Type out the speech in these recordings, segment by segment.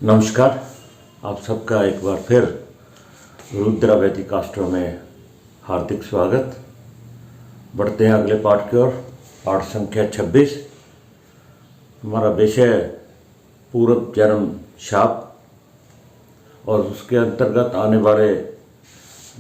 नमस्कार। आप सबका एक बार फिर रुद्रा वैदिक आश्रम में हार्दिक स्वागत। बढ़ते हैं अगले पाठ की ओर। पाठ संख्या 26। हमारा विषय पूर्व जन्म शाप और उसके अंतर्गत आने वाले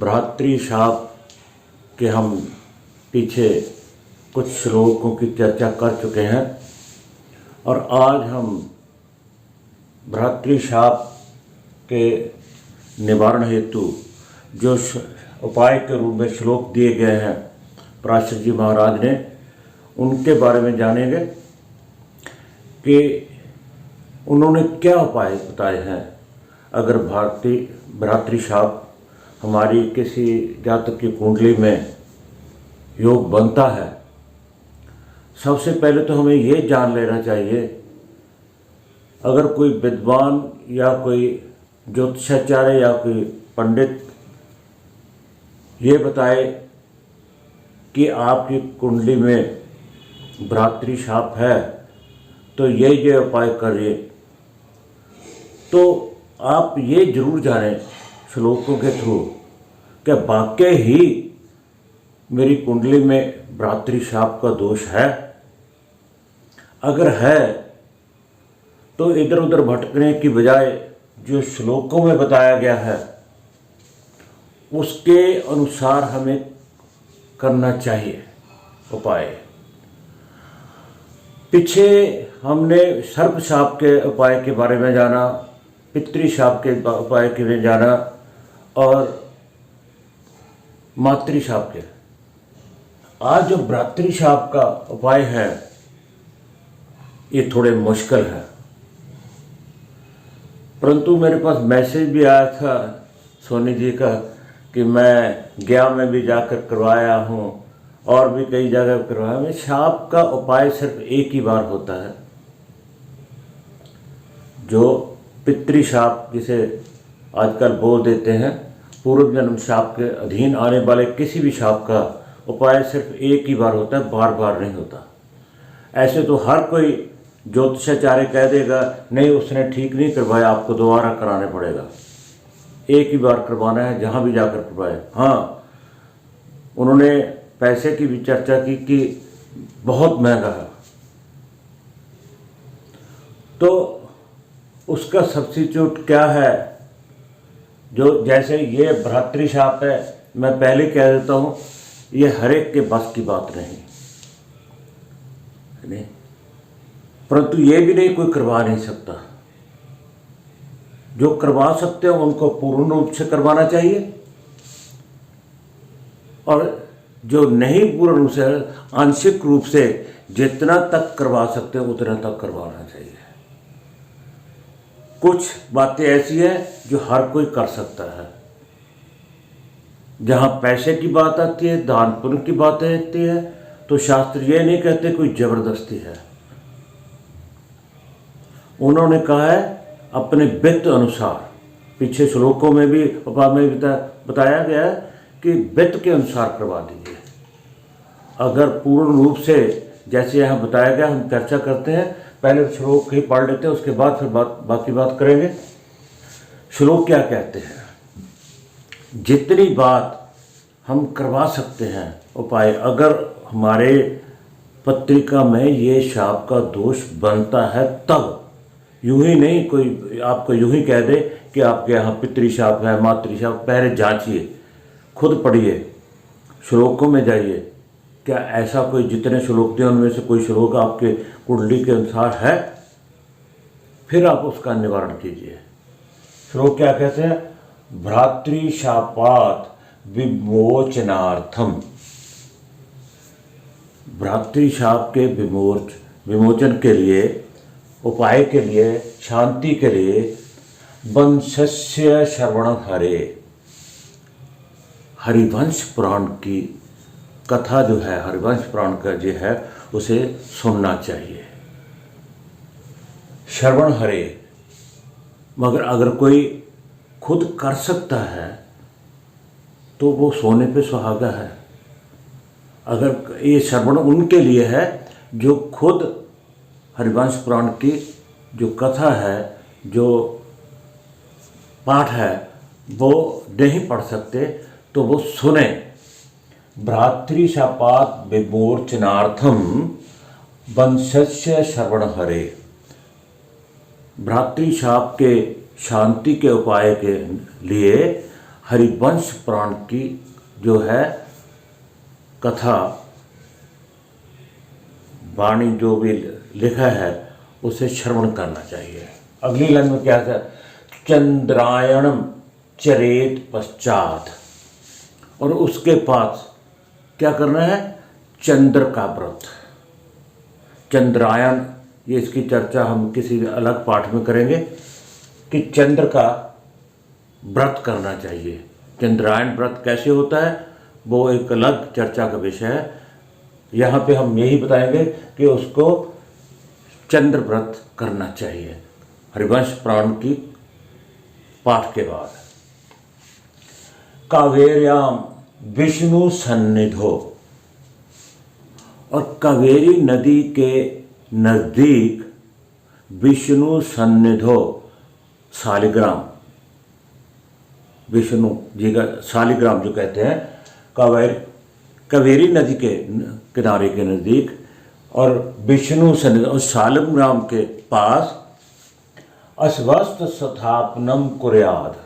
भ्रातृ शाप के हम पीछे कुछ श्लोकों की चर्चा कर चुके हैं और आज हम भ्रातृ शाप के निवारण हेतु जो उपाय के रूप में श्लोक दिए गए हैं पराशर जी महाराज ने, उनके बारे में जानेंगे कि उन्होंने क्या उपाय बताए हैं अगर भ्रातृ शाप हमारी किसी जातक की कुंडली में योग बनता है। सबसे पहले तो हमें ये जान लेना चाहिए, अगर कोई विद्वान या कोई ज्योतिषाचार्य या कोई पंडित ये बताए कि आपकी कुंडली में भ्रातृ शाप है तो ये उपाय करिए, तो आप ये जरूर जानें श्लोकों के थ्रू कि वाकई ही मेरी कुंडली में भ्रातृ शाप का दोष है। अगर है तो इधर उधर भटकने की बजाय जो श्लोकों में बताया गया है उसके अनुसार हमें करना चाहिए उपाय। पीछे हमने सर्प शाप के उपाय के बारे में जाना, पितृशाप के उपाय के में जाना और मातृशाप के। आज जो भ्रातृशाप का उपाय है ये थोड़े मुश्किल है, परंतु मेरे पास मैसेज भी आया था सोनी जी का कि मैं गया में भी जाकर करवाया हूँ और भी कई जगह करवाया। में शाप का उपाय सिर्फ एक ही बार होता है। जो पितृशाप जिसे आजकल बोल देते हैं, पूर्व जन्म शाप के अधीन आने वाले किसी भी शाप का उपाय सिर्फ एक ही बार होता है, बार बार नहीं होता। ऐसे तो हर कोई ज्योतिषाचार्य कह देगा नहीं उसने ठीक नहीं करवाया, आपको दोबारा कराने पड़ेगा, एक ही बार करवाना है जहाँ भी जाकर करवाए। हाँ, उन्होंने पैसे की भी चर्चा की कि बहुत महंगा है, तो उसका सब्स्टिट्यूट क्या है। जो जैसे ये भ्रातृ शाप है, मैं पहले कह देता हूँ ये हर एक के बस की बात नहीं, परंतु ये भी नहीं कोई करवा नहीं सकता। जो करवा सकते हैं उनको पूर्ण रूप से करवाना चाहिए और जो नहीं पूर्ण रूप से, आंशिक रूप से जितना तक करवा सकते हैं उतना तक करवाना चाहिए। कुछ बातें ऐसी हैं जो हर कोई कर सकता है। जहाँ पैसे की बात आती है, दान पुण्य की बात आती है, तो शास्त्र ये नहीं कहते कोई जबरदस्ती है। उन्होंने कहा है अपने वित्त अनुसार। पीछे श्लोकों में भी बताया गया है कि वित्त के अनुसार करवा दीजिए। अगर पूर्ण रूप से जैसे यहाँ बताया गया, हम चर्चा करते हैं, पहले श्लोक ही पढ़ लेते हैं, उसके बाद फिर बाकी बात करेंगे। श्लोक क्या कहते हैं, जितनी बात हम करवा सकते हैं उपाय, अगर हमारे पत्रिका में ये शाप का दोष बनता है तब, यूं ही नहीं कोई आपको यूं ही कह दे कि आपके यहाँ पितृशाप है, मातृशाप। पहले जांचिए, खुद पढ़िए, श्लोकों में जाइए, क्या ऐसा कोई जितने श्लोक थे उनमें से कोई श्लोक आपके कुंडली के अनुसार है, फिर आप उसका निवारण कीजिए। श्लोक क्या कहते हैं, भ्रातृशापात् विमोचनार्थम। भ्रातृशाप के विमोचन के लिए, उपाय के लिए, शांति के लिए वंशस्य श्रवण हरे, हरिवंश पुराण की कथा जो है, हरिवंश पुराण का जो है उसे सुनना चाहिए। श्रवण हरे, मगर अगर कोई खुद कर सकता है तो वो सोने पे सुहागा है। अगर ये श्रवण उनके लिए है जो खुद हरिवंश पुराण की जो कथा है, जो पाठ है वो नहीं पढ़ सकते तो वो सुने। भ्रातृशापात विमोचनार्थम वंशस्य श्रवण हरे। भ्रातृशाप के शांति के उपाय के लिए हरिवंश पुराण की जो है कथा वाणी जो भी लिखा है उसे श्रवण करना चाहिए। अगली लाइन में क्या है? चंद्रायणम चरेत पश्चात, और उसके पास क्या करना है? चंद्र का व्रत। चंद्रायण, ये इसकी चर्चा हम किसी अलग पाठ में करेंगे कि चंद्र का व्रत करना चाहिए। चंद्रायण व्रत कैसे होता है वो एक अलग चर्चा का विषय है। यहाँ पे हम यही बताएंगे कि उसको चंद्र व्रत करना चाहिए हरिवंश पुराण की पाठ के बाद। कावेर्याम विष्णु सन्निधो, और कावेरी नदी के नज़दीक विष्णु सन्निधो शालिग्राम, विष्णु जी का शालिग्राम जो कहते हैं कावेरी नदी के किनारे के नज़दीक, और विष्णु सन्निधि और शालिग्राम के पास अश्वत्थ स्थापनम कुर्याद,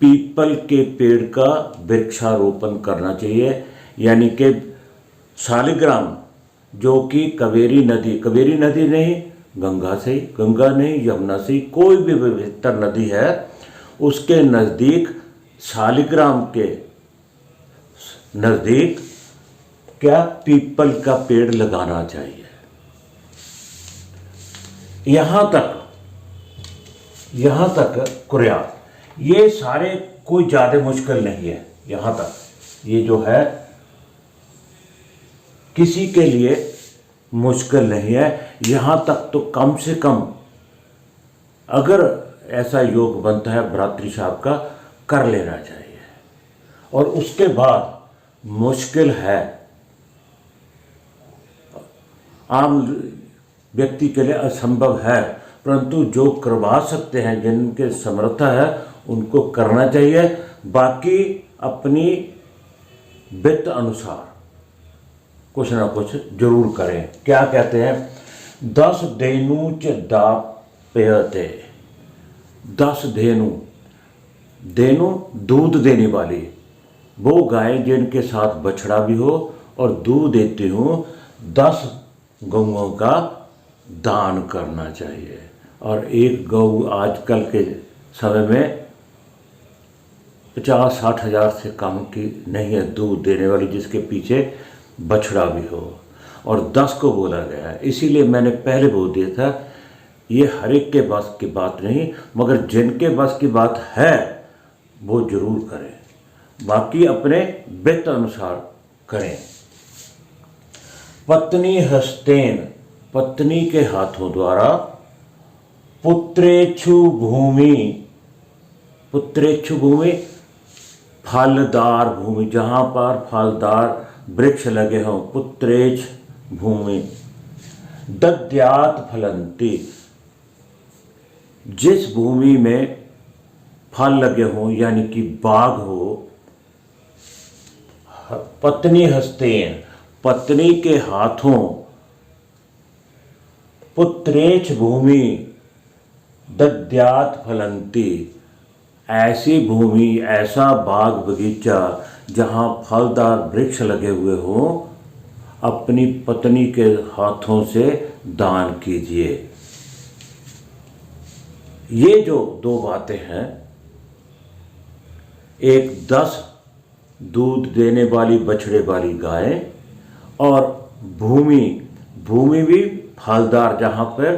पीपल के पेड़ का वृक्षारोपण करना चाहिए। यानी कि शालिग्राम जो कि कावेरी नदी नहीं, गंगा से, गंगा नहीं, यमुना से, कोई भी पवित्र नदी है उसके नज़दीक, शालिग्राम के नज़दीक क्या पीपल का पेड़ लगाना चाहिए। यहाँ तक कुर्यात, ये सारे कोई ज़्यादा मुश्किल नहीं है। यहाँ तक ये जो है किसी के लिए मुश्किल नहीं है। यहाँ तक तो कम से कम अगर ऐसा योग बनता है भ्रातृशाप का, कर लेना चाहिए। और उसके बाद मुश्किल है, आम व्यक्ति के लिए असंभव है, परंतु जो करवा सकते हैं, जिनके समर्था है, उनको करना चाहिए। बाकी अपनी वित्त अनुसार कुछ ना कुछ जरूर करें। क्या कहते हैं? 10 धेनु च दाप्यते, 10 धेनु, धेनु दूध देने वाली, वो गाय जिनके साथ बछड़ा भी हो और दूध देती हूँ, 10 गौओं का दान करना चाहिए। और एक गौ आजकल के समय में 50-60 हज़ार से कम की नहीं है दूध देने वाली, जिसके पीछे बछड़ा भी हो। और 10 को बोला गया है, इसीलिए मैंने पहले बोल दिया था ये हर एक के बस की बात नहीं, मगर जिनके बस की बात है वो जरूर करें। बाकी अपने वित्त अनुसार करें। पत्नी हस्तेन, पत्नी के हाथों द्वारा, पुत्रेच्छु भूमि, पुत्रेच्छु भूमि फलदार भूमि, जहाँ पर फलदार वृक्ष लगे हों, पुत्रेच्छ भूमि, दद्यात् फलन्ति, जिस भूमि में फल लगे हों यानी कि बाग हो। पत्नी हस्तेन, पत्नी के हाथों, पुत्रेच्छ भूमि दद्यात् फलन्ति, ऐसी भूमि, ऐसा बाग बगीचा जहाँ फलदार वृक्ष लगे हुए हों, अपनी पत्नी के हाथों से दान कीजिए। ये जो 2 बातें हैं, एक 10 दूध देने वाली बछड़े वाली गाय, और भूमि, भूमि भी फलदार जहाँ पर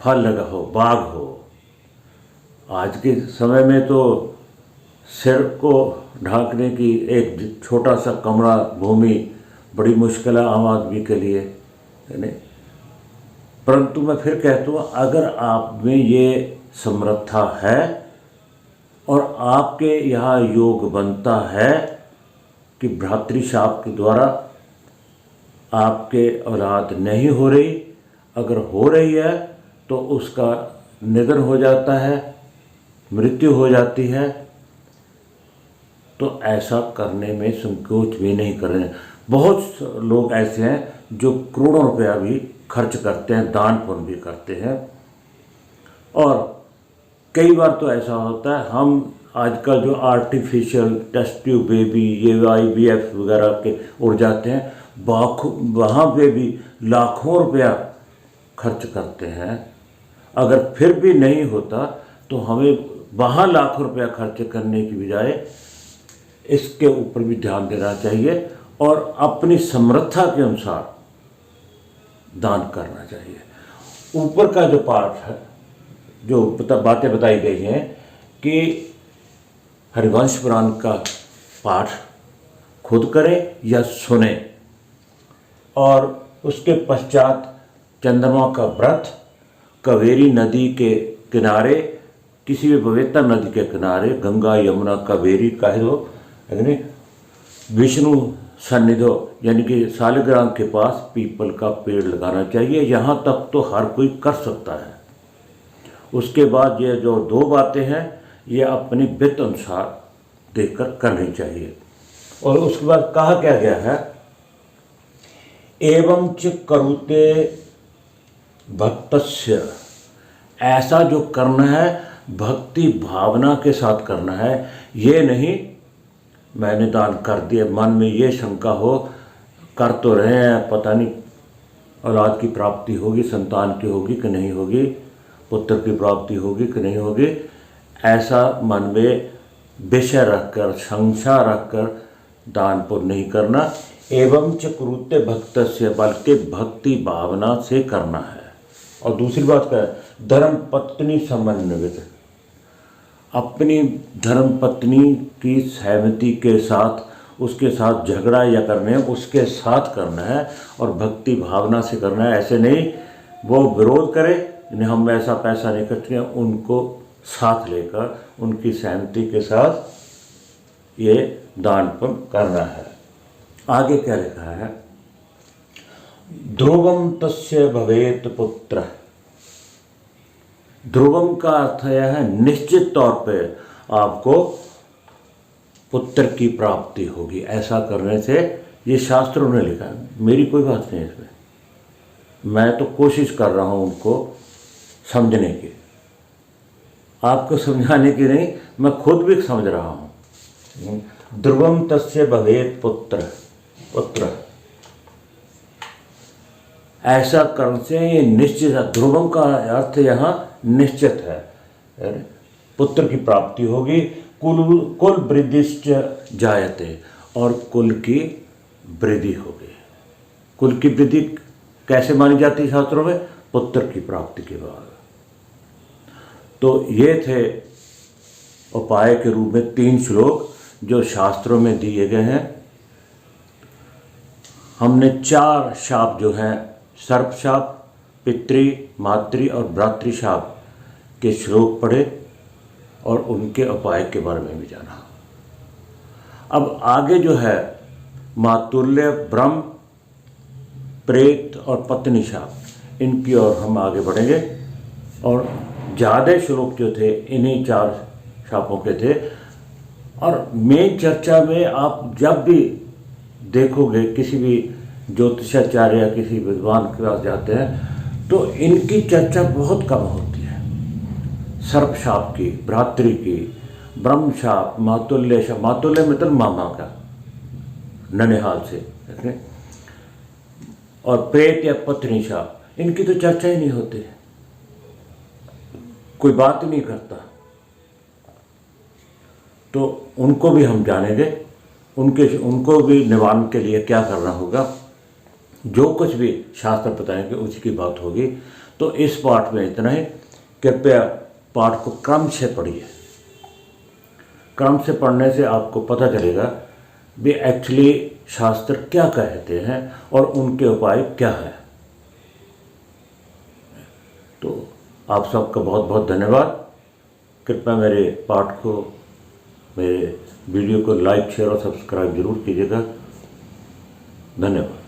फल लगा हो, बाग हो। आज के समय में तो सिर को ढांकने की एक छोटा सा कमरा भूमि बड़ी मुश्किल है आम आदमी के लिए, नहीं। परंतु मैं फिर कहता हूँ, अगर आप में ये समर्था है और आपके यहाँ योग बनता है कि भ्रातृशाप के द्वारा आपके औलाद नहीं हो रही, अगर हो रही है तो उसका निधन हो जाता है, मृत्यु हो जाती है, तो ऐसा करने में संकोच भी नहीं करें। बहुत लोग ऐसे हैं जो करोड़ों रुपया भी खर्च करते हैं, दान पुण्य भी करते हैं। और कई बार तो ऐसा होता है, हम आजकल जो आर्टिफिशियल टेस्ट ट्यूब बेबी, ये IVF वगैरह के उड़ जाते हैं, वहाँ पे भी लाखों रुपया खर्च करते हैं। अगर फिर भी नहीं होता तो हमें वहाँ लाखों रुपया खर्च करने की बजाय इसके ऊपर भी ध्यान देना चाहिए और अपनी समर्था के अनुसार दान करना चाहिए। ऊपर का जो पाठ है, जो बातें बताई गई हैं कि हरिवंश पुराण का पाठ खुद करें या सुने, और उसके पश्चात चंद्रमा का व्रत कावेरी नदी के किनारे, किसी भी पवित्र नदी के किनारे, गंगा यमुना कावेरी कह दो, यानी विष्णु सन्निधो यानी कि शालिग्राम के पास पीपल का पेड़ लगाना चाहिए। यहाँ तक तो हर कोई कर सकता है। उसके बाद ये जो 2 बातें हैं ये अपनी वित्त अनुसार देखकर करनी चाहिए। और उसके बाद कहा क्या गया है, एवं च करुते भक्तस्य, ऐसा जो करना है भक्ति भावना के साथ करना है। ये नहीं मैंने दान कर दिया, मन में ये शंका हो, कर तो रहे हैं, पता नहीं औलाद की प्राप्ति होगी, संतान की होगी कि नहीं होगी, पुत्र की प्राप्ति होगी कि नहीं होगी, ऐसा मन में विषय रखकर, संशय रखकर दान पुण्य नहीं करना। एवं च कुरुते भक्तस्य, बल्कि भक्ति भावना से करना है। और दूसरी बात क्या है, धर्म पत्नी समन्वित, अपनी धर्म पत्नी की सहमति के साथ, उसके साथ झगड़ा या करने उसके साथ करना है और भक्ति भावना से करना है। ऐसे नहीं वो विरोध करे, नहीं हम ऐसा पैसा नहीं खर्च करें, उनको साथ लेकर उनकी सहमति के साथ ये दान पुण्य करना है। आगे क्या लिखा है, ध्रुवम तस्य भवेत पुत्र। ध्रुवम का अर्थ यह है निश्चित तौर पे आपको पुत्र की प्राप्ति होगी, ऐसा करने से। ये शास्त्रों ने लिखा है, मेरी कोई बात नहीं इसमें, मैं तो कोशिश कर रहा हूँ उनको समझने की, आपको समझाने की नहीं, मैं खुद भी समझ रहा हूँ। ध्रुवम तस्य भवेत पुत्र, पुत्र ऐसा करने से ये निश्चित है। ध्रुवम का अर्थ यहाँ निश्चित है, पुत्र की प्राप्ति होगी। कुल वृद्धिश्च जायते, और कुल की वृद्धि होगी। कुल की वृद्धि कैसे मानी जाती है शास्त्रों में, पुत्र की प्राप्ति के बाद। तो ये थे उपाय के रूप में 3 श्लोक जो शास्त्रों में दिए गए हैं। हमने 4 शाप जो हैं, सर्प शाप, पितृ, मातृ और भ्रातृ शाप के श्लोक पढ़े और उनके उपाय के बारे में भी जाना। अब आगे जो है मातुल्य, ब्रह्म, प्रेत और पत्नी शाप, इनकी ओर हम आगे बढ़ेंगे। और ज़्यादा श्लोक जो थे इन्हीं 4 शापों के थे। और मेन चर्चा में आप जब भी देखोगे, किसी भी ज्योतिषाचार्य या किसी विद्वान के पास जाते हैं तो इनकी चर्चा बहुत कम होती है। सर्प शाप की, भ्रातृ की, ब्रह्म शाप, मातुल्य शाप, मातुल्य मतलब मामा का, ननिहाल से, और प्रेत या पत्नी शाप, इनकी तो चर्चा ही नहीं होती, कोई बात ही नहीं करता। तो उनको भी हम जानेंगे, उनको भी निवारण के लिए क्या करना होगा, जो कुछ भी शास्त्र बताएंगे उसी की बात होगी। तो इस पाठ में इतना ही। कृपया पाठ को क्रम से पढ़िए। क्रम से पढ़ने से आपको पता चलेगा भी एक्चुअली शास्त्र क्या कहते हैं और उनके उपाय क्या है। तो आप सबका बहुत बहुत धन्यवाद। कृपया मेरे पाठ को, मेरे वीडियो को लाइक, शेयर और सब्सक्राइब जरूर कीजिएगा। धन्यवाद।